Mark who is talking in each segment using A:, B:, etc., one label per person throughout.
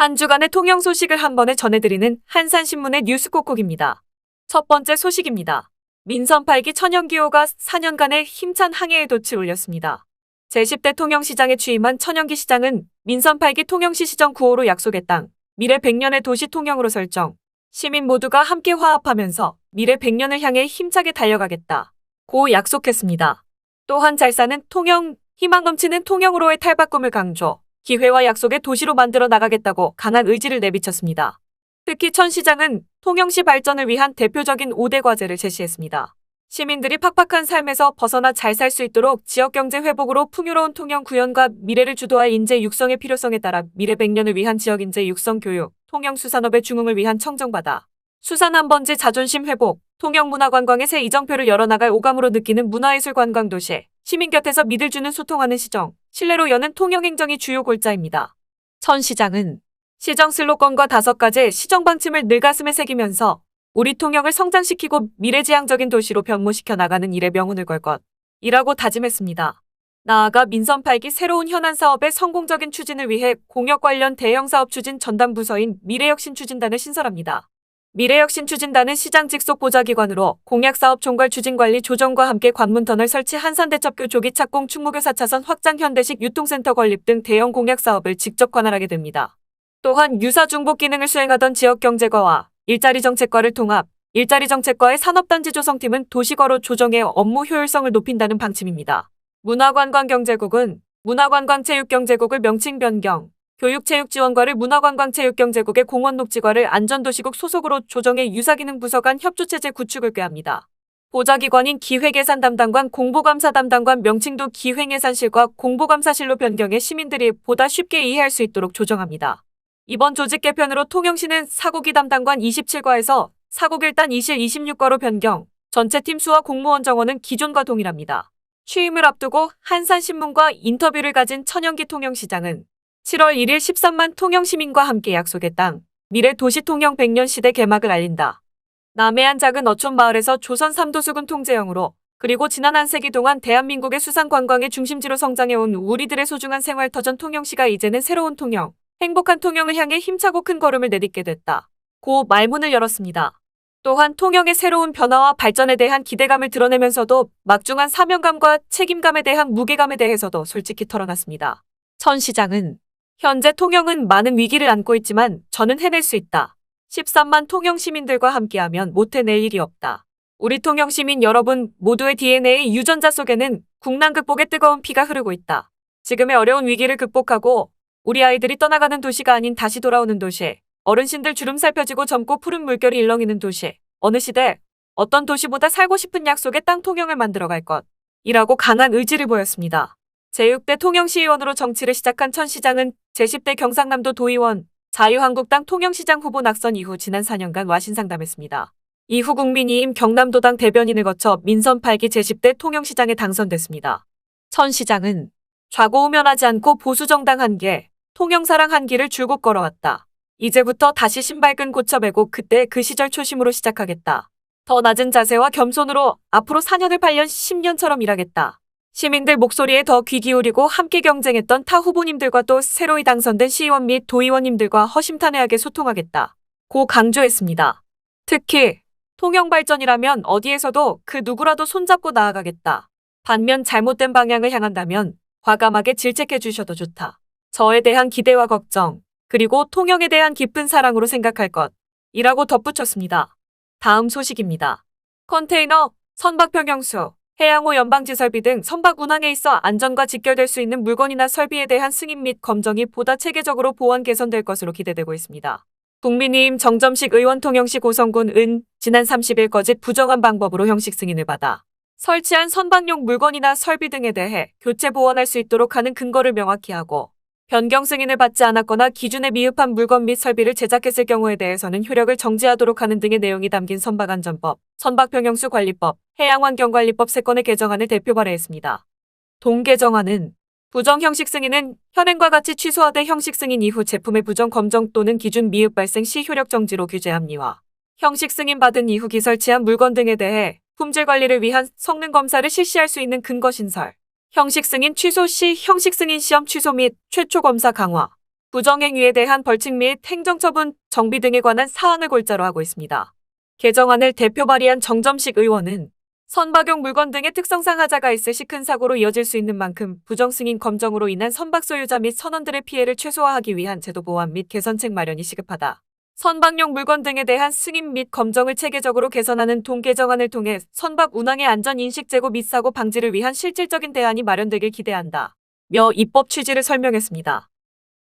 A: 한 주간의 통영 소식을 한 번에 전해드리는 한산신문의 뉴스 콕콕입니다. 첫 번째 소식입니다. 민선 8기 천연기호가 4년간의 힘찬 항해의 돛을 올렸습니다. 제10대 통영시장에 취임한 천연기 시장은 민선 8기 통영시 시정 9호로 약속의 땅, 미래 100년의 도시 통영으로 설정, 시민 모두가 함께 화합하면서 미래 100년을 향해 힘차게 달려가겠다. 고 약속했습니다. 또한 잘 사는 통영, 희망 넘치는 통영으로의 탈바꿈을 강조, 기회와 약속의 도시로 만들어 나가겠다고 강한 의지를 내비쳤습니다. 특히 천 시장은 통영시 발전을 위한 대표적인 5대 과제를 제시했습니다. 시민들이 팍팍한 삶에서 벗어나 잘 살 수 있도록 지역경제 회복으로 풍요로운 통영 구현과 미래를 주도할 인재 육성의 필요성에 따라 미래 100년을 위한 지역인재 육성 교육, 통영 수산업의 중흥을 위한 청정바다, 수산 한 번지 자존심 회복, 통영 문화관광의 새 이정표를 열어나갈 오감으로 느끼는 문화예술 관광도시, 시민 곁에서 믿을 주는 소통하는 시정, 신뢰로 여는 통영행정이 주요 골자입니다. 천 시장은 시정 슬로건과 5가지 시정 방침을 늘 가슴에 새기면서 우리 통영을 성장시키고 미래지향적인 도시로 변모시켜 나가는 일에 명운을 걸 것이라고 다짐했습니다. 나아가 민선 8기 새로운 현안 사업의 성공적인 추진을 위해 공역 관련 대형 사업 추진 전담 부서인 미래혁신추진단을 신설합니다. 미래혁신추진단은 시장 직속 보좌기관으로 공약사업 총괄 추진관리 조정과 함께 관문터널 설치 한산대첩교 조기 착공 충무교 4차선 확장 현대식 유통센터 건립 등 대형 공약사업을 직접 관할하게 됩니다. 또한 유사 중복 기능을 수행하던 지역경제과와 일자리정책과를 통합, 일자리정책과의 산업단지 조성팀은 도시과로 조정해 업무 효율성을 높인다는 방침입니다. 문화관광경제국은 문화관광체육경제국을 명칭 변경, 교육체육지원과를 문화관광체육경제국의 공원녹지과를 안전도시국 소속으로 조정해 유사기능 부서 간 협조체제 구축을 꾀합니다. 보좌기관인 기획예산 담당관, 공보감사 담당관 명칭도 기획예산실과 공보감사실로 변경해 시민들이 보다 쉽게 이해할 수 있도록 조정합니다. 이번 조직 개편으로 통영시는 사고기 담당관 27과에서 사고 1단 2실 26과로 변경, 전체 팀 수와 공무원 정원은 기존과 동일합니다. 취임을 앞두고 한산신문과 인터뷰를 가진 천연기 통영시장은 7월 1일 13만 통영시민과 함께 약속의 땅, 미래 도시 통영 100년 시대 개막을 알린다. 남해안 작은 어촌 마을에서 조선 3도 수군 통제형으로 그리고 지난 한 세기 동안 대한민국의 수산관광의 중심지로 성장해온 우리들의 소중한 생활터전 통영시가 이제는 새로운 통영, 행복한 통영을 향해 힘차고 큰 걸음을 내딛게 됐다. 고 말문을 열었습니다. 또한 통영의 새로운 변화와 발전에 대한 기대감을 드러내면서도 막중한 사명감과 책임감에 대한 무게감에 대해서도 솔직히 털어놨습니다. 천 시장은 현재 통영은 많은 위기를 안고 있지만 저는 해낼 수 있다. 13만 통영 시민들과 함께하면 못 해낼 일이 없다. 우리 통영 시민 여러분 모두의 DNA 유전자 속에는 국난 극복의 뜨거운 피가 흐르고 있다. 지금의 어려운 위기를 극복하고 우리 아이들이 떠나가는 도시가 아닌 다시 돌아오는 도시, 어르신들 주름살 펴지고 젊고 푸른 물결이 일렁이는 도시, 어느 시대, 어떤 도시보다 살고 싶은 약속의 땅 통영을 만들어갈 것이라고 강한 의지를 보였습니다. 제6대 통영시의원으로 정치를 시작한 천 시장은 제10대 경상남도 도의원, 자유한국당 통영시장 후보 낙선 이후 지난 4년간 와신상담했습니다. 이후 국민의힘 경남도당 대변인을 거쳐 민선 8기 제10대 통영시장에 당선됐습니다. 천 시장은 좌고우면하지 않고 보수정당 한계, 통영사랑 한길을 줄곧 걸어왔다. 이제부터 다시 신발끈 고쳐매고 그때 그 시절 초심으로 시작하겠다. 더 낮은 자세와 겸손으로 앞으로 4년을 8년, 10년처럼 일하겠다. 시민들 목소리에 더 귀 기울이고 함께 경쟁했던 타 후보님들과 또 새로이 당선된 시의원 및 도의원님들과 허심탄회하게 소통하겠다. 고 강조했습니다. 특히 통영 발전이라면 어디에서도 그 누구라도 손잡고 나아가겠다. 반면 잘못된 방향을 향한다면 과감하게 질책해 주셔도 좋다. 저에 대한 기대와 걱정, 그리고 통영에 대한 깊은 사랑으로 생각할 것이라고 덧붙였습니다. 다음 소식입니다. 컨테이너, 선박평형수, 해양호 연방지 설비 등 선박 운항에 있어 안전과 직결될 수 있는 물건이나 설비에 대한 승인 및 검정이 보다 체계적으로 보완 개선될 것으로 기대되고 있습니다. 국민의힘 정점식 의원 통영시 고성군은 지난 30일 거짓 부정한 방법으로 형식 승인을 받아 설치한 선박용 물건이나 설비 등에 대해 교체 보완할 수 있도록 하는 근거를 명확히 하고 변경 승인을 받지 않았거나 기준에 미흡한 물건 및 설비를 제작했을 경우에 대해서는 효력을 정지하도록 하는 등의 내용이 담긴 선박안전법, 선박평형수관리법, 해양환경관리법 3건의 개정안을 대표 발의했습니다. 동 개정안은 부정 형식 승인은 현행과 같이 취소하되 형식 승인 이후 제품의 부정 검정 또는 기준 미흡 발생 시 효력 정지로 규제 합리화, 형식 승인 받은 이후 기설치한 물건 등에 대해 품질 관리를 위한 성능 검사를 실시할 수 있는 근거 신설, 형식 승인 취소 시 형식 승인 시험 취소 및 최초 검사 강화, 부정행위에 대한 벌칙 및 행정처분, 정비 등에 관한 사항을 골자로 하고 있습니다. 개정안을 대표 발의한 정점식 의원은 선박용 물건 등의 특성상 하자가 있을 시 큰 사고로 이어질 수 있는 만큼 부정승인 검정으로 인한 선박 소유자 및 선원들의 피해를 최소화하기 위한 제도 보완 및 개선책 마련이 시급하다. 선박용 물건 등에 대한 승인 및 검정을 체계적으로 개선하는 개정안을 통해 선박 운항의 안전 인식 제고 및 사고 방지를 위한 실질적인 대안이 마련되길 기대한다. 며 입법 취지를 설명했습니다.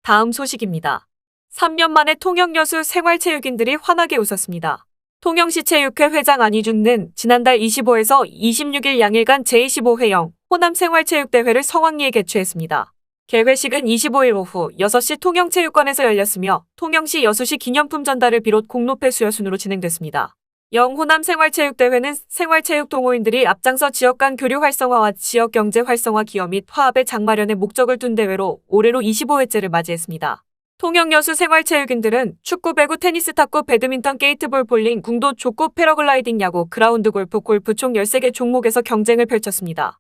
A: 다음 소식입니다. 3년 만에 통영여수 생활체육인들이 환하게 웃었습니다. 통영시체육회 회장 안희준은 지난달 25에서 26일 양일간 제25회영 호남 생활체육대회를 성황리에 개최했습니다. 개회식은 25일 오후 6시 통영체육관에서 열렸으며 통영시 여수시 기념품 전달을 비롯 공로패 수여 순으로 진행됐습니다. 영호남 생활체육대회는 생활체육 동호인들이 앞장서 지역 간 교류 활성화와 지역 경제 활성화 기여 및 화합의 장마련의 목적을 둔 대회로 올해로 25회째를 맞이했습니다. 통영여수 생활체육인들은 축구, 배구, 테니스, 탁구, 배드민턴, 게이트볼, 볼링, 궁도, 족구, 패러글라이딩, 야구, 그라운드 골프, 골프 총 13개 종목에서 경쟁을 펼쳤습니다.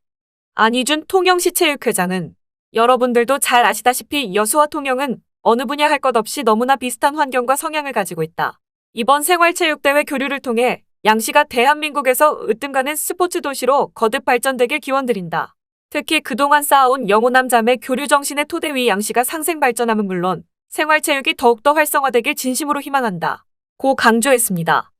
A: 안희준 통영시체육회장은 여러분들도 잘 아시다시피 여수와 통영은 어느 분야 할 것 없이 너무나 비슷한 환경과 성향을 가지고 있다. 이번 생활체육대회 교류를 통해 양시가 대한민국에서 으뜸가는 스포츠 도시로 거듭 발전되길 기원드린다. 특히 그동안 쌓아온 영호남 자매 교류 정신의 토대 위 양시가 상생 발전함은 물론 생활체육이 더욱더 활성화되길 진심으로 희망한다. 고 강조했습니다.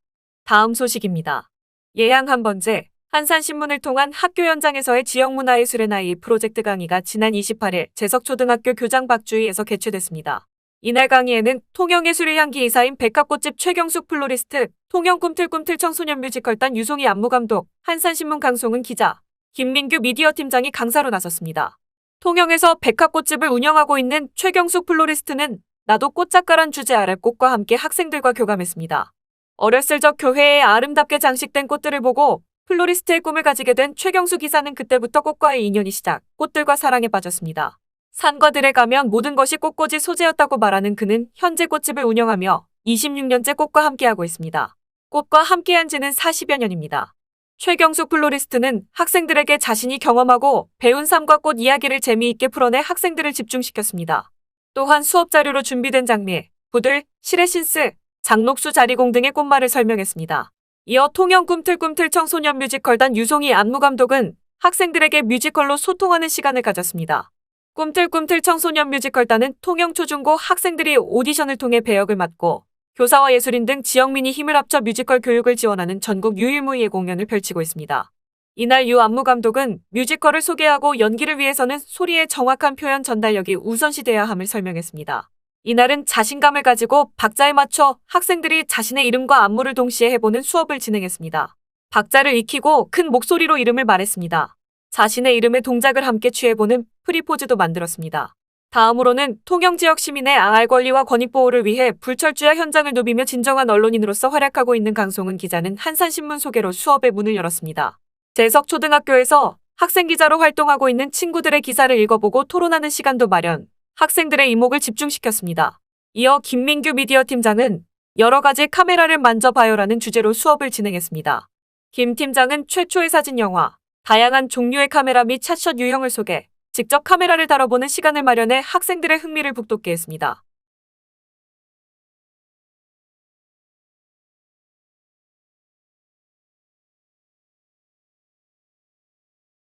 A: 다음 소식입니다. 예양 한 번째, 한산신문을 통한 학교 현장에서의 지역문화예술의 나이 프로젝트 강의가 지난 28일 재석초등학교 교장 박주희에서 개최됐습니다. 이날 강의에는 통영예술의 향기 이사인 백합꽃집 최경숙 플로리스트, 통영 꿈틀꿈틀 청소년 뮤지컬단 유송이 안무감독, 한산신문 강송은 기자, 김민규 미디어 팀장이 강사로 나섰습니다. 통영에서 백합꽃집을 운영하고 있는 최경숙 플로리스트는 나도 꽃작가란 주제 아래 꽃과 함께 학생들과 교감했습니다. 어렸을 적 교회에 아름답게 장식된 꽃들을 보고 플로리스트의 꿈을 가지게 된 최경숙 기사는 그때부터 꽃과의 인연이 시작, 꽃들과 사랑에 빠졌습니다. 산과 들에 가면 모든 것이 꽃꽂이 소재였다고 말하는 그는 현재 꽃집을 운영하며 26년째 꽃과 함께하고 있습니다. 꽃과 함께한 지는 40여 년입니다. 최경숙 플로리스트는 학생들에게 자신이 경험하고 배운 삶과 꽃 이야기를 재미있게 풀어내 학생들을 집중시켰습니다. 또한 수업 자료로 준비된 장미, 부들, 시레신스, 장녹수 자리공 등의 꽃말을 설명했습니다. 이어 통영 꿈틀꿈틀 청소년 뮤지컬단 유송이 안무감독은 학생들에게 뮤지컬로 소통하는 시간을 가졌습니다. 꿈틀꿈틀 청소년 뮤지컬단은 통영 초중고 학생들이 오디션을 통해 배역을 맡고 교사와 예술인 등 지역민이 힘을 합쳐 뮤지컬 교육을 지원하는 전국 유일무이의 공연을 펼치고 있습니다. 이날 유 안무감독은 뮤지컬을 소개하고 연기를 위해서는 소리의 정확한 표현 전달력이 우선시돼야 함을 설명했습니다. 이날은 자신감을 가지고 박자에 맞춰 학생들이 자신의 이름과 안무를 동시에 해보는 수업을 진행했습니다. 박자를 익히고 큰 목소리로 이름을 말했습니다. 자신의 이름의 동작을 함께 취해보는 프리포즈도 만들었습니다. 다음으로는 통영 지역 시민의 알 권리와 권익 보호를 위해 불철주야 현장을 누비며 진정한 언론인으로서 활약하고 있는 강송은 기자는 한산신문 소개로 수업의 문을 열었습니다. 재석초등학교에서 학생 기자로 활동하고 있는 친구들의 기사를 읽어보고 토론하는 시간도 마련, 학생들의 이목을 집중시켰습니다. 이어 김민규 미디어 팀장은 여러 가지 카메라를 만져봐요라는 주제로 수업을 진행했습니다. 김 팀장은 최초의 사진 영화, 다양한 종류의 카메라 및 샷샷 유형을 소개, 직접 카메라를 다뤄보는 시간을 마련해 학생들의 흥미를 북돋게 했습니다.